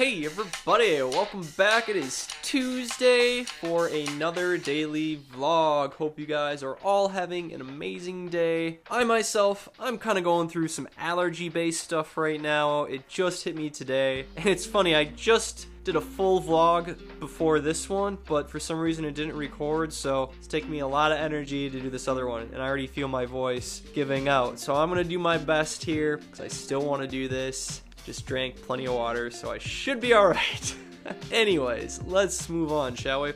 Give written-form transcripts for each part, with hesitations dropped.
Hey everybody, welcome back. It is Tuesday for another daily vlog. Hope you guys are all having an amazing day. I'm kind of going through some allergy-based stuff right now. It just hit me today. And it's funny, I just did a full vlog before this one, but for some reason it didn't record, so it's taking me a lot of energy to do this other one, and I already feel my voice giving out. So I'm gonna do my best here, because I still want to do this. Just drank plenty of water, so I should be alright. Anyways, let's move on, shall we?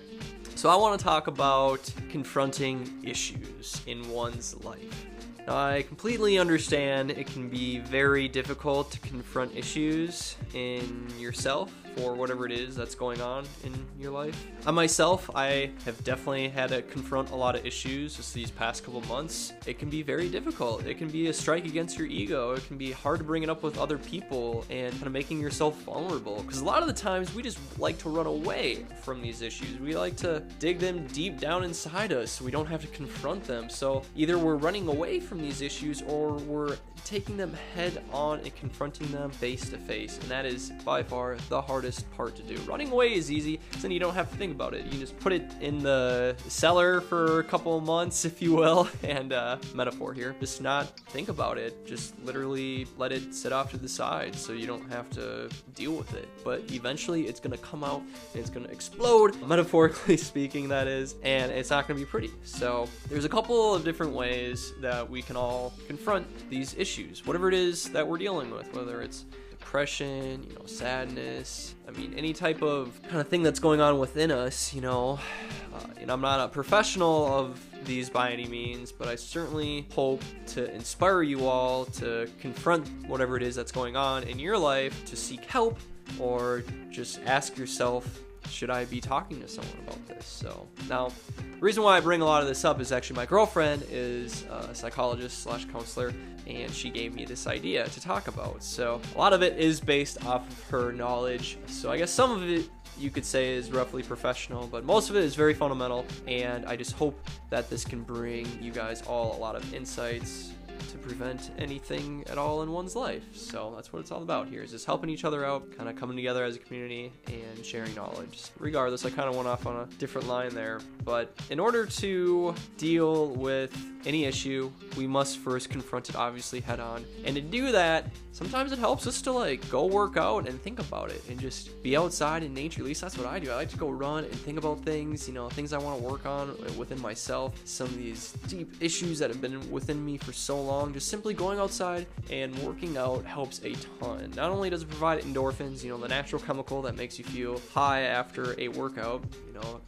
So I want to talk about confronting issues in one's life. Now, I completely understand it can be very difficult to confront issues in yourself for whatever it is that's going on in your life. I have definitely had to confront a lot of issues just these past couple months. It can be very difficult. It can be a strike against your ego. It can be hard to bring it up with other people and kind of making yourself vulnerable. Because a lot of the times we just like to run away from these issues. We like to dig them deep down inside us so we don't have to confront them. So either we're running away from these issues or we're taking them head on and confronting them face to face. And that is by far the hardest part to do. Running away is easy, because then you don't have to think about it. You can just put it in the cellar for a couple of months, if you will, and metaphor here, just not think about it. Just literally let it sit off to the side so you don't have to deal with it. But eventually it's gonna come out and it's gonna explode, metaphorically speaking, that is, and it's not gonna be pretty. So there's a couple of different ways that we can all confront these issues, whatever it is that we're dealing with, whether it's depression, sadness, any type of kind of thing that's going on within us, I'm not a professional of these by any means, but I certainly hope to inspire you all to confront whatever it is that's going on in your life, to seek help, or just ask yourself, should I be talking to someone about this? So now, the reason why I bring a lot of this up is actually my girlfriend is a psychologist / counselor, and she gave me this idea to talk about. So a lot of it is based off of her knowledge. So I guess some of it you could say is roughly professional, but most of it is very fundamental, and I just hope that this can bring you guys all a lot of insights to prevent anything at all in one's life. So that's what it's all about here, is just helping each other out, kind of coming together as a community and sharing knowledge. Regardless, I kind of went off on a different line there, but in order to deal with any issue, we must first confront it obviously head on. And to do that, sometimes it helps us to go work out and think about it and just be outside in nature. At least that's what I do. I like to go run and think about things, things I want to work on within myself. Some of these deep issues that have been within me for so long, just simply going outside and working out helps a ton. Not only does it provide endorphins, the natural chemical that makes you feel high after a workout,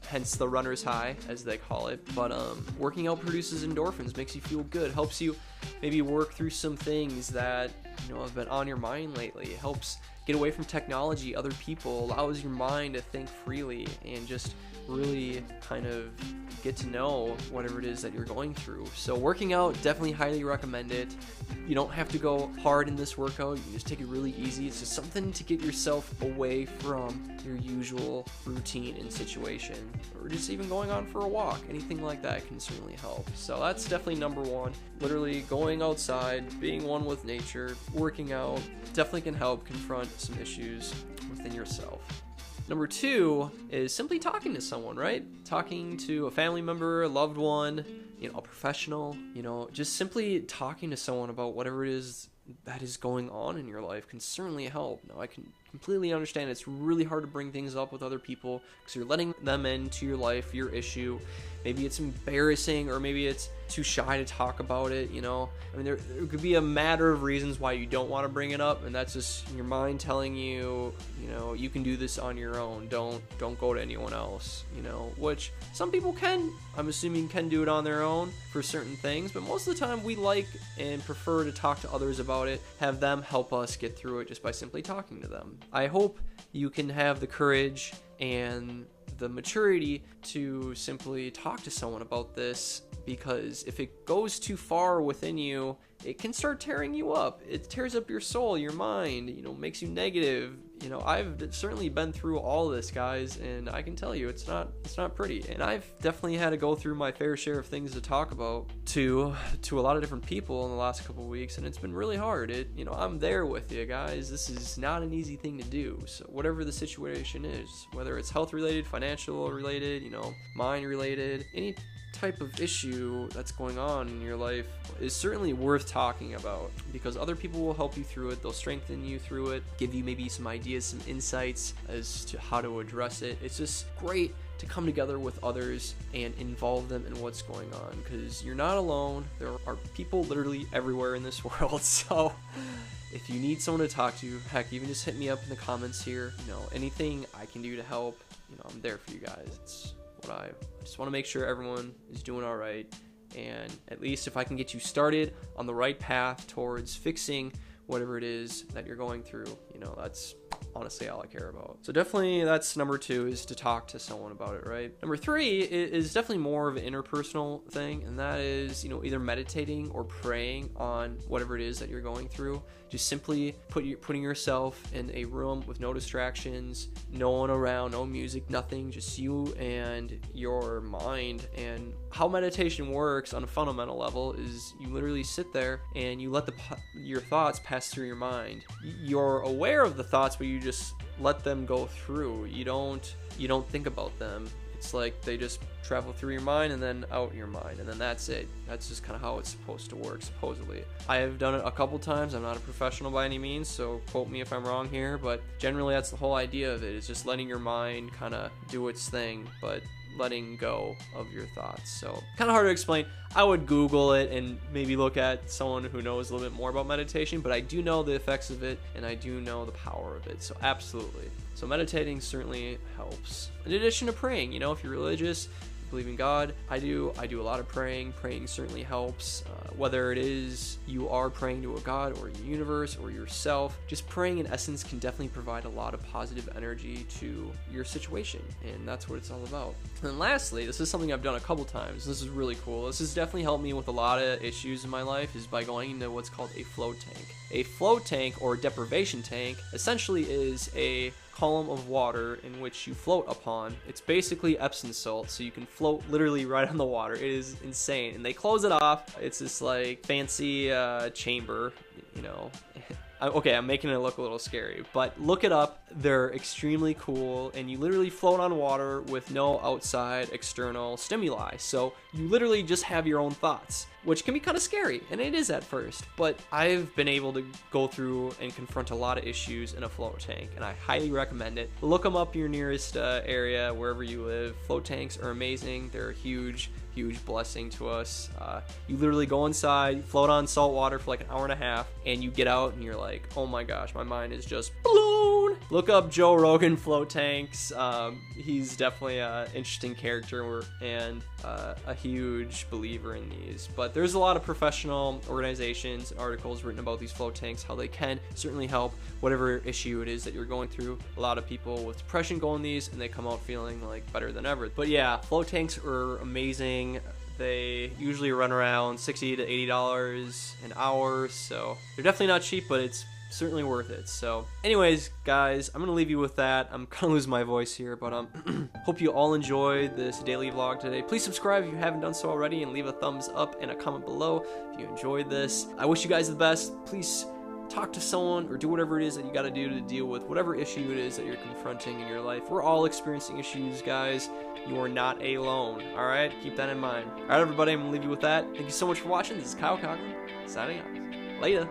hence the runner's high, as they call it, but working out produces endorphins, makes you feel good, helps you maybe work through some things that have been on your mind lately. It helps get away from technology, other people, allows your mind to think freely and just really kind of get to know whatever it is that you're going through. So working out, definitely highly recommend it. You don't have to go hard in this workout. You can just take it really easy. It's just something to get yourself away from your usual routine and situation, or just even going on for a walk. Anything like that can certainly help. So that's definitely number one. Literally going outside, being one with nature, working out definitely can help confront some issues within yourself. Number two is simply talking to someone, right? Talking to a family member, a loved one, a professional, just simply talking to someone about whatever it is that is going on in your life can certainly help. Now, I can completely understand it's really hard to bring things up with other people because you're letting them into your life, your issue. Maybe it's embarrassing, or maybe it's too shy to talk about it, there could be a matter of reasons why you don't want to bring it up, and that's just your mind telling you, you can do this on your own. Don't go to anyone else, which some people can, I'm assuming, can do it on their own for certain things, but most of the time we like and prefer to talk to others about it, have them help us get through it just by simply talking to them. I hope you can have the courage and the maturity to simply talk to someone about this, because if it goes too far within you, it can start tearing you up. It tears up your soul, your mind, makes you negative. you know, I've certainly been through all this, guys, and I can tell you it's not pretty. And I've definitely had to go through my fair share of things to talk about to a lot of different people in the last couple of weeks, and it's been really hard. You know, I'm there with you guys. This is not an easy thing to do. So whatever the situation is, whether it's health related, financial related, you know, mind related, any type of issue that's going on in your life is certainly worth talking about, because other people will help you through it. They'll strengthen you through it, give you maybe some ideas, some insights as to how to address it. It's just great to come together with others and involve them in what's going on, because you're not alone. There are people literally everywhere in this world. So if you need someone to talk to, heck, even just hit me up in the comments here. You know, anything I can do to help, you know, I'm there for you guys. It's what I just want to make sure everyone is doing all right, and at least if I can get you started on the right path towards fixing whatever it is that you're going through, you know, that's honestly all I care about. So definitely that's number 2, is to talk to someone about it, right? Number 3 is definitely more of an interpersonal thing, and that is, you know, either meditating or praying on whatever it is that you're going through. Just simply putting yourself in a room with no distractions, no one around, no music, nothing, just you and your mind. And how meditation works on a fundamental level is you literally sit there and you let your thoughts pass through your mind. You're aware of the thoughts, but you just let them go through. You don't think about them. It's like they just travel through your mind and then out your mind, and then that's it. That's just kind of how it's supposed to work, supposedly. I have done it a couple times. I'm not a professional by any means, so quote me if I'm wrong here, but generally that's the whole idea of it, is just letting your mind kind of do its thing, but letting go of your thoughts. So kind of hard to explain. I would Google it and maybe look at someone who knows a little bit more about meditation, but I do know the effects of it and I do know the power of it. So absolutely. So meditating certainly helps. In addition to praying, you know, if you're religious, believe in God, I do a lot of praying. Praying certainly helps, whether it is you are praying to a God or a universe or yourself. Just praying in essence can definitely provide a lot of positive energy to your situation, and that's what it's all about. And then lastly, this is something I've done a couple times. This is really cool. This has definitely helped me with a lot of issues in my life, is by going into what's called a float tank. A float tank, or deprivation tank, essentially is a column of water in which you float upon. It's basically Epsom salt, so you can float literally right on the water. It is insane, and they close it off. It's this like fancy chamber, you know. Okay, I'm making it look a little scary, but look it up. They're extremely cool, and you literally float on water with no outside external stimuli. So you literally just have your own thoughts, which can be kind of scary, and it is at first, but I've been able to go through and confront a lot of issues in a float tank, and I highly recommend it. Look them up in your nearest area, wherever you live. Float tanks are amazing. They're a huge blessing to us. You literally go inside, float on salt water for like an hour and a half, and you get out and you're like, oh my gosh, my mind is just blown. Look up Joe Rogan float tanks. He's definitely an interesting character and a huge believer in these. But there's a lot of professional organizations and articles written about these float tanks, how they can certainly help whatever issue it is that you're going through. A lot of people with depression go in these and they come out feeling like better than ever. But yeah, float tanks are amazing. They usually run around $60 to $80 an hour, so they're definitely not cheap, but it's certainly worth it. So anyways, guys, I'm gonna leave you with that. I'm kind of losing my voice here, but hope you all enjoyed this daily vlog today. Please subscribe if you haven't done so already, and leave a thumbs up and a comment below if you enjoyed this. I wish you guys the best. Please talk to someone or do whatever it is that you got to do to deal with whatever issue it is that you're confronting in your life. We're all experiencing issues, guys. You are not alone. All right, keep that in mind. All right, everybody, I'm gonna leave you with that. Thank you so much for watching. This is Kyle Cochran signing out. Later.